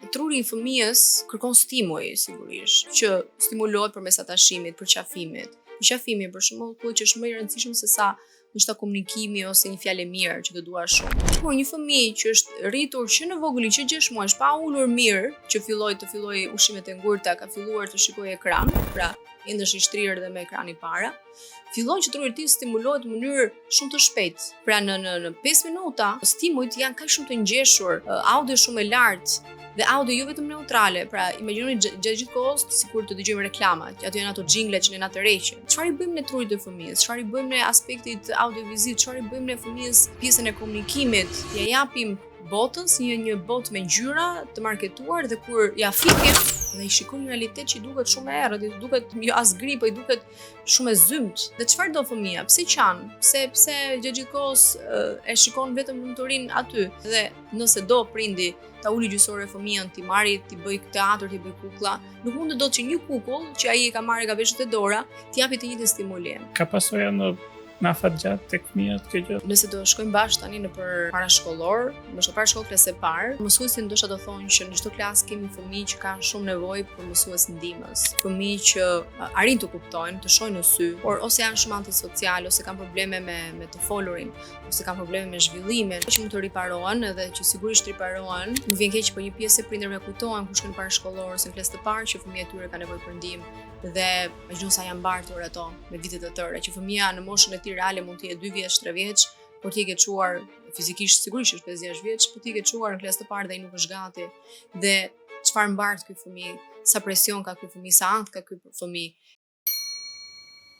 Truri I fëmijës kërkon stimuj sigurisht, që stimulohet përmes atashimit, përqafimit. Përqafimi për shembull thuhet që është më I rëndësishëm se sa ndoshta komunikimi ose një fjalë mirë që të duash shumë. Por një fëmijë që është rritur që në vogël që 6 muaj, pa ulur mirë, që të filloi ushqimet e ngurta, ka filluar të shikojë ekran, pra ende është I shtrirë dhe me ekranin para, fillon që truri I tij stimulohet në mënyrë shumë të shpejtë. Pra në 5 minuta, stimujt janë kaq shumë të ngjeshur, audio shumë e lartë, dhe audio jo vetëm neutrale, pra imagjinoni gjatë gjithë kohës sikur të dëgjojmë reklama, aty janë ato jingle që ne na tërheqin. Çfarë I bëjmë ne trurit të fëmijës? Çfarë I bëjmë ne aspektit audioviziv? Çfarë I bëjmë ne fëmijës pjesën e komunikimit? Ja japim botën si një botë me ngjyra të marketuar dhe kur ja fikim dhe I shikon një realitet që I duket shumë e errët, I duket jo as gri, po I duket shumë e zymt. Dhe çfarë do fëmia? Pse qan? Pse gjatë gjithë kohës e shikon vetëm lumturinë aty? Dhe nëse do prindi ta uli gjysore fëmijën, ti marri, ti bëj teatr, ti bëj kuklla, nuk mund të do që një kukull që ai e ka marrë ka veshët e dora, t'i japi të njëjtin stimulim. Ka pasojë në afatgjat tek fëmijët kjo gjë? Nëse do shkojmë bashkë tani në parashkollor, ndoshta parashkollë klasë e parë, mësuesi ndoshta do thonë që në çdo klasë kemi fëmijë që kanë shumë nevojë për mësues ndihmës, fëmijë që arrin të kuptojnë, të shohin në sy, por ose janë shumë antisocial, ose kanë probleme me të folurin, ose kanë probleme me zhvillimin, që mund të riparohen edhe që sigurisht riparohen. Nuk vjen keq, por një pjesë e prindërve kujtohen kur shkojnë në parashkollor ose në klasë të parë që fëmijët e tyre kanë nevojë për ndihmë dhe imagjino sa janë mbartur ato me vite të tëra, që fëmia në moshën e tij reale mund të jetë 2 vjeç, 3 vjeç, por ti e ke çuar fizikisht sigurisht është 5-6 vjeç, por ti e ke çuar në klasë të parë dhe ai nuk është gati. Dhe çfarë mbart ky fëmijë, sa presion ka ky fëmijë, sa ankth ka ky fëmijë.